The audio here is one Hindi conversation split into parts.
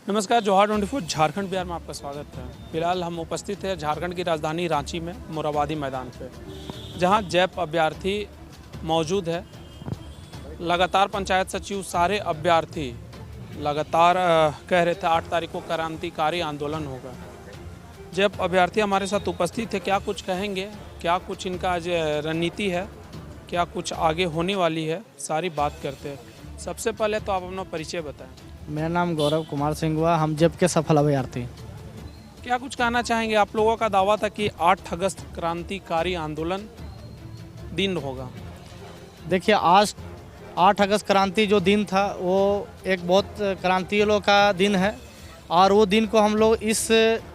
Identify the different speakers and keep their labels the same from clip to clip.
Speaker 1: नमस्कार, जोहार 24 झारखंड बिहार में आपका स्वागत है। फिलहाल हम उपस्थित हैं झारखंड की राजधानी रांची में मोराबादी मैदान पे, जहां जैप अभ्यर्थी मौजूद है। लगातार पंचायत सचिव सारे अभ्यर्थी लगातार कह रहे थे 8 तारीख को क्रांतिकारी आंदोलन होगा। जैप अभ्यर्थी हमारे साथ उपस्थित है, क्या कुछ कहेंगे, क्या कुछ इनका आज रणनीति है, क्या कुछ आगे होने वाली है, सारी बात करते हैं। सबसे पहले तो आप अपना परिचय बताएं।
Speaker 2: मेरा नाम गौरव कुमार सिंह हुआ, हम जैप के सफल अभ्यर्थी।
Speaker 1: क्या कुछ कहना चाहेंगे? आप लोगों का दावा था कि 8 अगस्त क्रांतिकारी आंदोलन दिन होगा।
Speaker 2: देखिए, आज 8 अगस्त क्रांति जो दिन था वो एक बहुत क्रांतियों का दिन है और वो दिन को हम लोग इस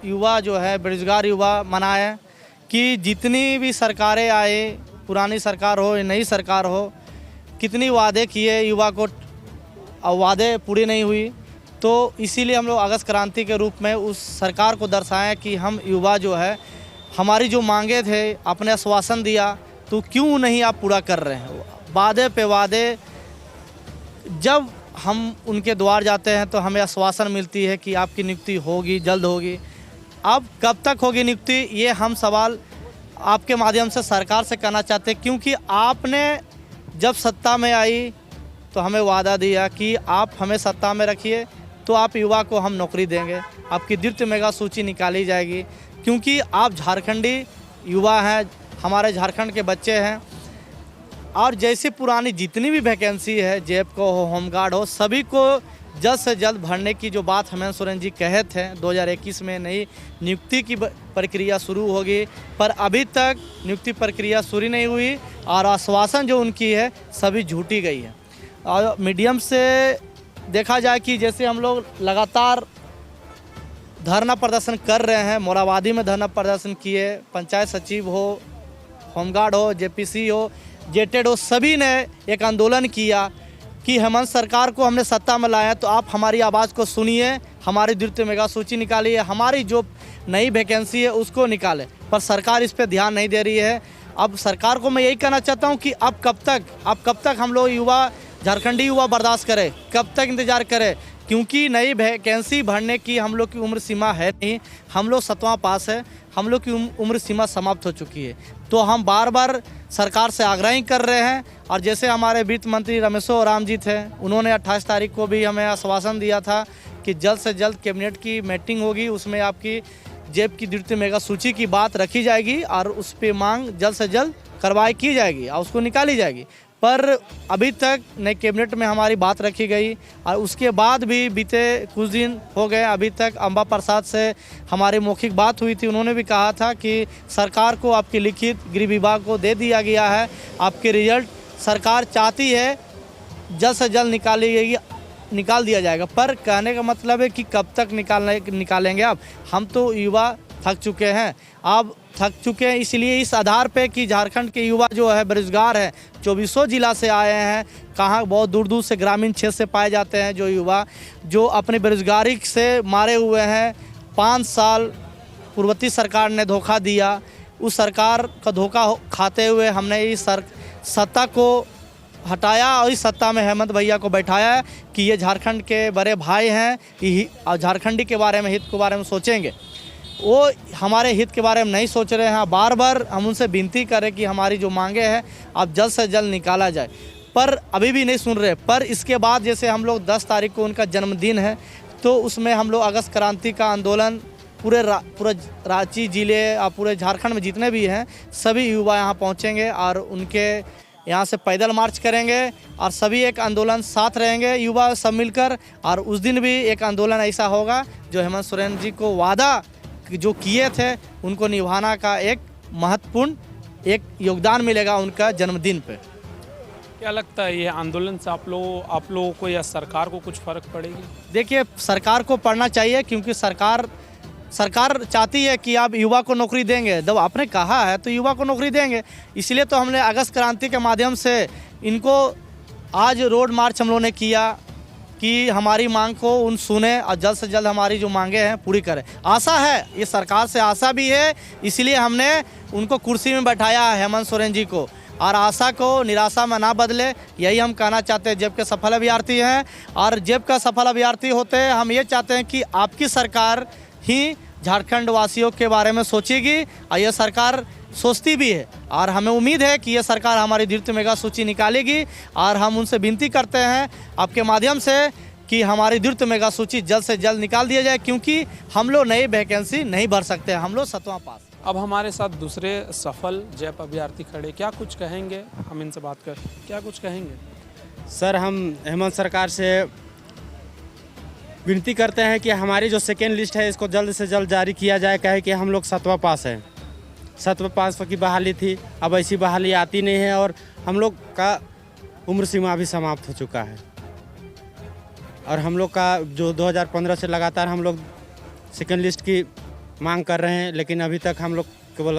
Speaker 2: युवा जो है बेरोजगार युवा मनाएं कि जितनी भी सरकारें आए, पुरानी सरकार हो या नई सरकार हो, कितनी वादे किए युवा को, अब वादे पूरी नहीं हुई। तो इसीलिए हम लोग अगस्त क्रांति के रूप में उस सरकार को दर्शाएं कि हम युवा जो है हमारी जो मांगे थे, आपने आश्वासन दिया तो क्यों नहीं आप पूरा कर रहे हैं। वादे पे वादे जब हम उनके द्वार जाते हैं तो हमें आश्वासन मिलती है कि आपकी नियुक्ति होगी, जल्द होगी। अब कब तक होगी नियुक्ति, ये हम सवाल आपके माध्यम से सरकार से करना चाहते हैं, क्योंकि आपने जब सत्ता में आई तो हमें वादा दिया कि आप हमें सत्ता में रखिए तो आप युवा को हम नौकरी देंगे, आपकी द्वितीय मेगा सूची निकाली जाएगी, क्योंकि आप झारखंडी युवा हैं, हमारे झारखंड के बच्चे हैं। और जैसे पुरानी जितनी भी वैकेंसी है, जेप को हो, होमगार्ड हो, सभी को जल्द से जल्द भरने की जो बात हेमंत सोरेन जी कहे थे 2021 में नई नियुक्ति की प्रक्रिया शुरू होगी, पर अभी तक नियुक्ति प्रक्रिया शुरू नहीं हुई और आश्वासन जो उनकी है सभी झूठी गई है। और मीडियम से देखा जाए कि जैसे हम लोग लगातार धरना प्रदर्शन कर रहे हैं, मोराबादी में धरना प्रदर्शन किए, पंचायत सचिव हो, होमगार्ड हो, जेपीसी हो, जेटेड हो, सभी ने एक आंदोलन किया कि हेमंत सरकार को हमने सत्ता में लाया तो आप हमारी आवाज़ को सुनिए, हमारी द्वितीय मेगा सूची निकालिए, हमारी जो नई वैकेंसी है उसको निकालें। पर सरकार इस पर ध्यान नहीं दे रही है। अब सरकार को मैं यही कहना चाहता हूँ कि अब कब तक हम लोग युवा, झारखंडी युवा बर्दाश्त करें, कब तक इंतज़ार करें, क्योंकि नई वैकेंसी भरने की हम लोग की उम्र सीमा है नहीं। हम लोग 7वां पास है, हम लोग की उम्र सीमा समाप्त हो चुकी है। तो हम बार बार सरकार से आग्रह ही कर रहे हैं। और जैसे हमारे वित्त मंत्री रमेशो राम जी थे, उन्होंने 28 तारीख को भी हमें आश्वासन दिया था कि जल्द से जल्द कैबिनेट की मीटिंग होगी, उसमें आपकी जेप की द्वितीय मेगा सूची की बात रखी जाएगी और उस पर मांग जल्द से जल्द कार्रवाई की जाएगी और उसको निकाली जाएगी। पर अभी तक नई कैबिनेट में हमारी बात रखी गई और उसके बाद भी बीते कुछ दिन हो गए, अभी तक अम्बा प्रसाद से हमारी मौखिक बात हुई थी। उन्होंने भी कहा था कि सरकार को आपकी लिखित गृह विभाग को दे दिया गया है, आपके रिजल्ट सरकार चाहती है जल्द से जल्द निकाल दिया जाएगा। पर कहने का मतलब है कि कब तक निकालेंगे आप। हम तो युवा थक चुके हैं, अब थक चुके हैं इसलिए इस आधार पे कि झारखंड के युवा जो है बेरोजगार है, 2400 जिला से आए हैं, कहाँ बहुत दूर दूर से ग्रामीण क्षेत्र से पाए जाते हैं जो युवा जो अपनी बेरोजगारी से मारे हुए हैं। 5 साल पूर्ववर्ती सरकार ने धोखा दिया, उस सरकार का धोखा खाते हुए हमने इस सत्ता को हटाया और इस सत्ता में हेमंत भैया को बैठाया कि ये झारखंड के बड़े भाई हैं और झारखंडी के बारे में, हित के बारे में सोचेंगे। वो हमारे हित के बारे में नहीं सोच रहे हैं। बार बार हम उनसे विनती करें कि हमारी जो मांगे हैं अब जल्द से जल्द निकाला जाए, पर अभी भी नहीं सुन रहे। पर इसके बाद जैसे हम लोग 10 तारीख को उनका जन्मदिन है तो उसमें हम लोग अगस्त क्रांति का आंदोलन पूरे रांची जिले और पूरे झारखंड में जितने भी हैं सभी युवा यहाँ पहुँचेंगे और उनके यहाँ से पैदल मार्च करेंगे और सभी एक आंदोलन साथ रहेंगे युवा सब मिलकर। और उस दिन भी एक आंदोलन ऐसा होगा जो हेमंत सोरेन जी को वादा जो किए थे उनको निभाना का एक महत्वपूर्ण एक योगदान मिलेगा उनका जन्मदिन पे।
Speaker 1: क्या लगता है ये आंदोलन से आप लोगों को या सरकार को कुछ फ़र्क पड़ेगी? देखिए,
Speaker 2: सरकार को पढ़ना चाहिए, क्योंकि सरकार चाहती है कि आप युवा को नौकरी देंगे। जब आपने कहा है तो युवा को नौकरी देंगे, इसलिए तो हमने अगस्त क्रांति के माध्यम से इनको आज रोड मार्च हम लोगों ने किया कि हमारी मांग को उन सुने और जल्द से जल्द हमारी जो मांगे हैं पूरी करें। आशा है, ये सरकार से आशा भी है, इसलिए हमने उनको कुर्सी में बैठाया है हेमंत सोरेन जी को। और आशा को निराशा में ना बदले, यही हम कहना चाहते हैं। जेब के सफल अभ्यर्थी हैं और जेब का सफल अभ्यर्थी होते हैं हम ये चाहते हैं कि आपकी सरकार ही झारखंड वासियों के बारे में सोचेगी और ये सरकार सोचती भी है और हमें उम्मीद है कि ये सरकार हमारी द्वितीय मेगा सूची निकालेगी। और हम उनसे विनती करते हैं आपके माध्यम से कि हमारी द्वितीय मेगा सूची जल्द से जल्द निकाल दिया जाए, क्योंकि हम लोग नई वैकेंसी नहीं भर सकते, हम लोग 7वां पास।
Speaker 1: अब हमारे साथ दूसरे सफल जैप अभ्यर्थी खड़े, क्या कुछ कहेंगे? हम इनसे बात कर, क्या कुछ कहेंगे?
Speaker 3: सर, हम हेमंत सरकार से विनती करते हैं कि हमारी जो सेकेंड लिस्ट है इसको जल्द से जल्द जारी किया जाए। कहे कि हम लोग 7वां पास हैं, 7वां पास की बहाली थी, अब ऐसी बहाली आती नहीं है और हम लोग का उम्र सीमा भी समाप्त हो चुका है। और हम लोग का जो 2015 से लगातार हम लोग सेकेंड लिस्ट की मांग कर रहे हैं, लेकिन अभी तक हम लोग केवल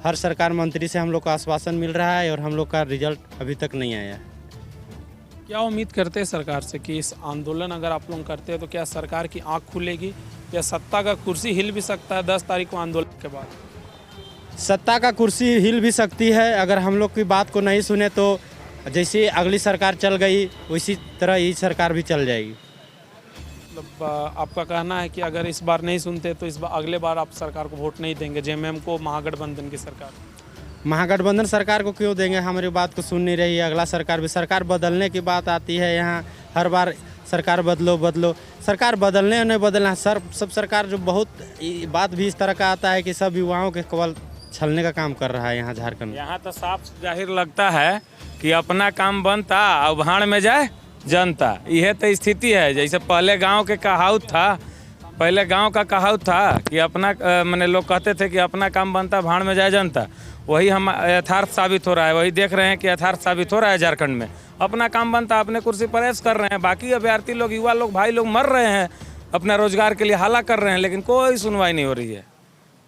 Speaker 3: हर सरकार मंत्री से हम लोग को आश्वासन मिल रहा है और हम लोग का रिजल्ट अभी तक नहीं आया है।
Speaker 1: क्या उम्मीद करते हैं सरकार से कि इस आंदोलन अगर आप लोग करते हैं तो क्या सरकार की आंख खुलेगी या सत्ता का कुर्सी हिल भी सकता है 10 तारीख को आंदोलन के बाद?
Speaker 3: सत्ता का कुर्सी हिल भी सकती है अगर हम लोग की बात को नहीं सुने तो। जैसे अगली सरकार चल गई उसी तरह ये सरकार भी चल जाएगी।
Speaker 1: मतलब आपका कहना है कि अगर इस बार नहीं सुनते तो इस बार अगले बार आप सरकार को वोट नहीं देंगे, जेएमएम को, महागठबंधन की सरकार?
Speaker 3: महागठबंधन सरकार को क्यों देंगे? हमारी बात को सुन नहीं रही है। अगला सरकार भी, सरकार बदलने की बात आती है यहाँ, हर बार सरकार बदलो। सरकार बदलने और नहीं बदलना, सब सरकार जो बहुत बात भी इस तरह का आता है कि सब युवाओं के केवल छलने का काम कर रहा है यहाँ झारखंड में।
Speaker 4: यहाँ तो साफ जाहिर लगता है कि अपना काम बनता और भाड़ में जाए जनता। यह तो स्थिति है। जैसे पहले गांव के कहावत था, पहले गांव का कहावत था कि अपना मैंने लोग कहते थे कि अपना काम बनता भाड़ में जाए जनता। वही हम यथार्थ साबित हो रहा है, वही देख रहे हैं कि यथार्थ साबित हो रहा है। झारखंड में अपना काम बनता, अपने कुर्सी पर ऐश कर रहे हैं, बाकी अभ्यर्थी लोग, युवा लोग, भाई लोग मर रहे हैं, अपना रोजगार के लिए हाला कर रहे हैं, लेकिन कोई सुनवाई नहीं हो रही है।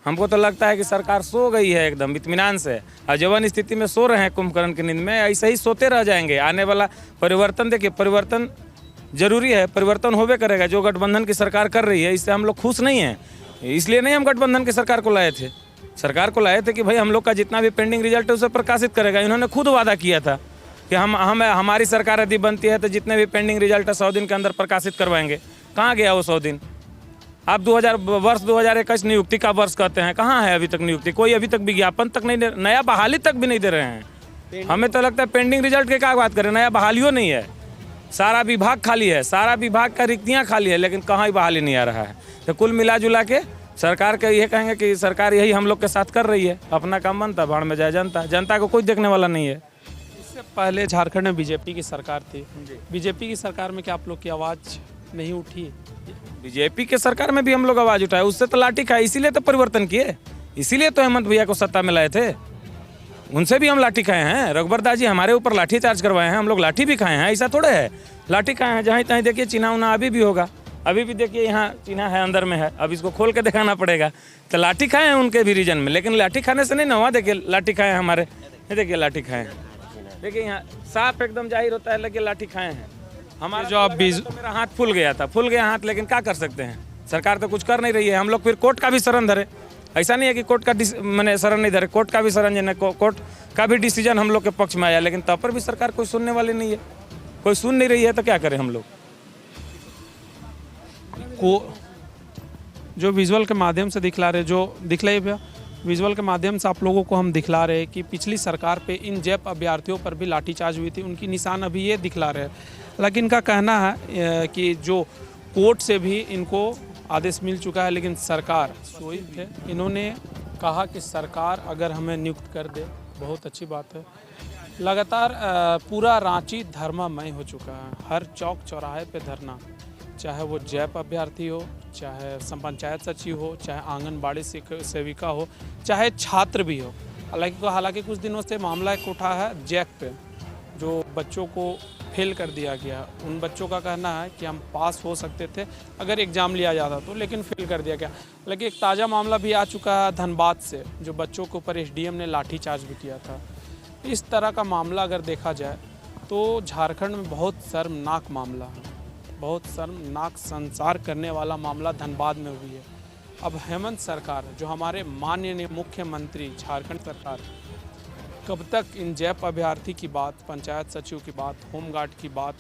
Speaker 4: हमको तो लगता है कि सरकार सो गई है एकदम इत्मीनान से, और जवन स्थिति में सो रहे हैं कुंभकर्ण की नींद में, ऐसे ही सोते रह जाएंगे। आने वाला परिवर्तन देखिए, परिवर्तन जरूरी है, परिवर्तन होबे करेगा। जो गठबंधन की सरकार कर रही है इससे हम लोग खुश नहीं हैं, इसलिए नहीं हम गठबंधन की सरकार को लाए थे। सरकार को लाए थे कि भाई हम लोग का जितना भी पेंडिंग रिजल्ट है उसे प्रकाशित करेगा। इन्होंने खुद वादा किया था कि हमारी सरकार यदि बनती है तो जितने भी पेंडिंग रिजल्ट है 100 दिन के अंदर प्रकाशित करवाएंगे। कहाँ गया वो 100 दिन? आप वर्ष 2021 नियुक्ति का वर्ष कहते हैं, कहाँ है अभी तक नियुक्ति? कोई अभी तक विज्ञापन तक नहीं दे, नया बहाली तक भी नहीं दे रहे हैं। हमें तो लगता है पेंडिंग रिजल्ट की क्या बात करें, नया बहालियों नहीं है। सारा विभाग खाली है, सारा विभाग का रिक्तियाँ खाली है, लेकिन कहाँ ही बहाली नहीं आ रहा है। तो कुल मिला जुला के सरकार का ये कहेंगे कि सरकार यही हम लोग के साथ कर रही है, अपना काम बनता भाड़ में जाए जनता। जनता को कोई देखने वाला नहीं है।
Speaker 1: इससे पहले झारखंड में बीजेपी की सरकार थी, बीजेपी की सरकार में क्या आप लोग की आवाज़ नहीं उठी?
Speaker 4: बीजेपी के सरकार में भी हम लोग आवाज उठाए, उससे तो लाठी खाए, इसीलिए तो परिवर्तन किए, इसीलिए तो हेमंत भैया को सत्ता में लाए थे। उनसे भी हम लाठी खाए हैं। रघुबर दास जी हमारे ऊपर लाठी चार्ज करवाए हैं, हम लोग लाठी भी खाए हैं। ऐसा थोड़े है, लाठी खाए हैं। जहाँ तहीं देखिए चिन्हा उन्हा अभी भी होगा, अभी भी देखिए यहाँ चिन्हा है, अंदर में है, अब इसको खोल के दिखाना पड़ेगा। तो लाठी खाए हैं उनके भी रीजन में, लेकिन लाठी खाने से नहीं ना, वहाँ देखिए लाठी खाए हैं हमारे, ये देखिए लाठी खाए हैं, देखिए यहाँ साफ एकदम जाहिर होता है लगे लाठी खाए हैं हमारे।
Speaker 1: जो आप
Speaker 4: तो मेरा हाथ फूल गया था, फूल गया हाथ, लेकिन क्या कर सकते हैं, सरकार तो कुछ कर नहीं रही है। हम लोग फिर कोर्ट का भी शरण धरे, ऐसा नहीं है कि कोर्ट का मैंने शरण नहीं धरे, कोर्ट का भी शरण, कोर्ट का भी डिसीजन हम लोग के पक्ष में आया, लेकिन तब पर भी सरकार कोई सुनने वाली नहीं है, कोई सुन नहीं रही है। तो क्या करें हम लोग?
Speaker 1: को जो विजुअल के माध्यम से दिखला रहे, जो दिखलाई भैया विजुअल के माध्यम से आप लोगों को हम दिखला रहे हैं कि पिछली सरकार पे इन जैप अभ्यर्थियों पर भी लाठीचार्ज हुई थी, उनकी निशान अभी ये दिखला रहे हैं। लेकिन इनका कहना है कि जो कोर्ट से भी इनको आदेश मिल चुका है, लेकिन सरकार सोई है। इन्होंने कहा कि सरकार अगर हमें नियुक्त कर दे बहुत अच्छी बात है। लगातार पूरा रांची धर्मामय हो चुका है, हर चौक चौराहे पे धरना, चाहे वो जैप अभ्यर्थी हो, चाहे पंचायत सचिव हो, चाहे आंगनबाड़ी सेविका हो, चाहे छात्र भी हो। हालांकि कुछ दिनों से मामला एक उठा है जैक पे, जो बच्चों को फेल कर दिया गया। उन बच्चों का कहना है कि हम पास हो सकते थे अगर एग्ज़ाम लिया जाता तो, लेकिन फेल कर दिया गया। लेकिन एक ताज़ा मामला भी आ चुका है धनबाद से, जो बच्चों के ऊपर एसडीएम ने लाठीचार्ज भी किया था। इस तरह का मामला अगर देखा जाए तो झारखंड में बहुत शर्मनाक मामला है, बहुत शर्मनाक, संसार करने वाला मामला धनबाद में हुई है। अब हेमंत सरकार, जो हमारे माननीय मुख्यमंत्री झारखंड सरकार, कब तक इन जैप अभ्यर्थी की बात, पंचायत सचिव की बात, होमगार्ड की बात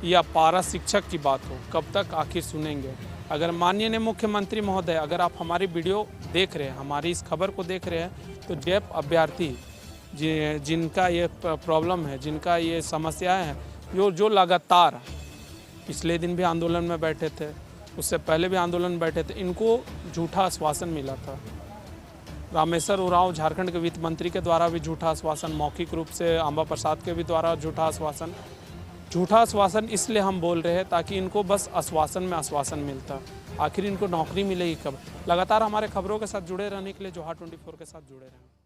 Speaker 1: या पारा शिक्षक की बात हो, कब तक आखिर सुनेंगे? अगर माननीय मुख्यमंत्री महोदय, अगर आप हमारी वीडियो देख रहे हैं, हमारी इस खबर को देख रहे हैं, तो जैप अभ्यर्थी जिनका ये प्रॉब्लम है, जिनका ये समस्याएं हैं, जो लगातार पिछले दिन भी आंदोलन में बैठे थे, उससे पहले भी आंदोलन में बैठे थे, इनको झूठा आश्वासन मिला था। रामेश्वर उरांव झारखंड के वित्त मंत्री के द्वारा भी झूठा आश्वासन, मौखिक रूप से अंबा प्रसाद के भी द्वारा झूठा आश्वासन। झूठा आश्वासन इसलिए हम बोल रहे हैं ताकि इनको बस आश्वासन में आश्वासन मिलता, आखिर इनको नौकरी मिलेगी कब? लगातार हमारे खबरों के साथ जुड़े रहने के लिए जोहा 24 के साथ जुड़े रहें।